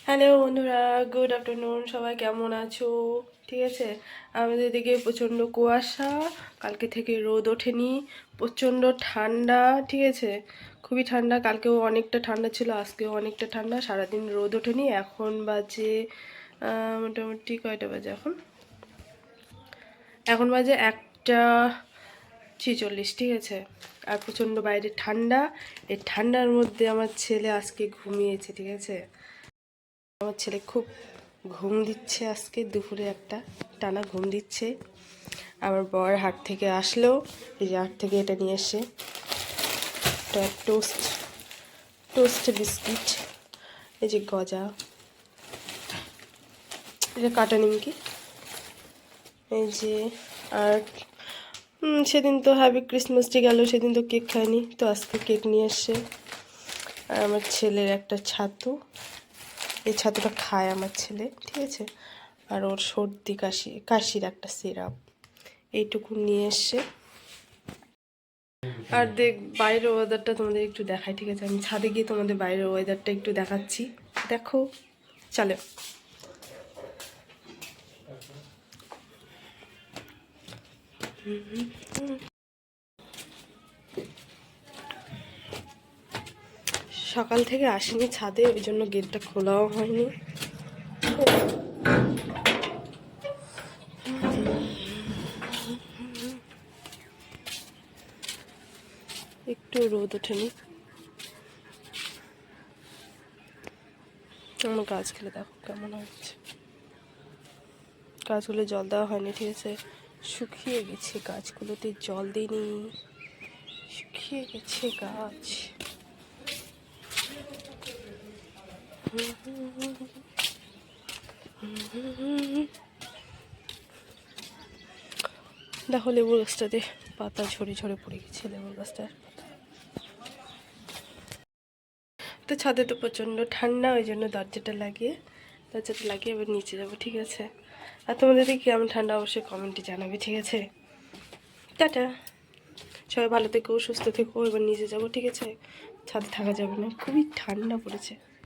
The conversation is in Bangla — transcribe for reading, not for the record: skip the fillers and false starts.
হ্যালো বন্ধুরা, গুড আফটারনুন। সবাই কেমন আছো? ঠিক আছে, আমাদের এদিকে প্রচণ্ড কুয়াশা, কালকে থেকে রোদ ওঠেনি, প্রচণ্ড ঠান্ডা। ঠিক আছে, খুবই ঠান্ডা। কালকেও অনেকটা ঠান্ডা ছিল, আজকেও অনেকটা ঠান্ডা। সারাদিন রোদ ওঠেনি। এখন বাজে মোটামুটি কয়টা বাজে এখন বাজে 1:46। ঠিক আছে, আর প্রচণ্ড বাইরে ঠান্ডা। এই ঠান্ডার মধ্যে আমার ছেলে আজকে ঘুমিয়েছে। ঠিক আছে, আমার ছেলে খুব ঘুম দিচ্ছে আজকে, দুপুরে একটা টানা ঘুম দিচ্ছে। আমার বর হাট থেকে আসলো, এই যে হাট থেকে এটা নিয়ে এসে একটা টোস্ট বিস্কিট, এই যে গজা, এটা কাটা নিমকি, এই যে। আর সেদিন তো হ্যাপি ক্রিসমাস ডে গেল, সেদিন তো কেক খায়নি, তো আজকে কেক নিয়ে এসে। আর আমার ছেলের একটা ছাতু, এই ছাতুটা খায় আমার ছেলে। ঠিক আছে, আর ওর সর্দি কাশির একটা সিরাপ, এইটুকু নিয়ে এসে। আর বাইরের ওয়েদারটা তোমাদের একটু দেখাই। ঠিক আছে, আমি ছাদে গিয়ে তোমাদের বাইরের ওয়েদারটা একটু দেখাচ্ছি, দেখো। চলো। সকাল থেকে আসিনি ছাদে, ওই জন্য গেটটা খোলাও হয়নি। একটু রোদ ওঠেনি। আমার গাছগুলো দেখো কেমন হচ্ছে, গাছগুলো জল দেওয়া হয়নি। ঠিক আছে, শুকিয়ে গেছে, গাছগুলোতে জল দিইনি, শুকিয়ে গেছে গাছ। দেখো লেবুর গাছটাতে পাতা ঝরে ঝরে পড়ে গেছে, লেবুর গাছটার। তো ছাদে তো প্রচণ্ড ঠান্ডা, ওই জন্য দরজাটা লাগিয়ে এবার নিচে যাবো। ঠিক আছে, আর তোমাদের দিকে কেমন ঠান্ডা অবশ্যই কমেন্টে জানাবে। ঠিক আছে, টাটা, সবাই ভালো থেকো, সুস্থ থেকো। এবার নিচে যাবো। ঠিক আছে, ছাদে থাকা যাবে না, খুবই ঠান্ডা পড়েছে।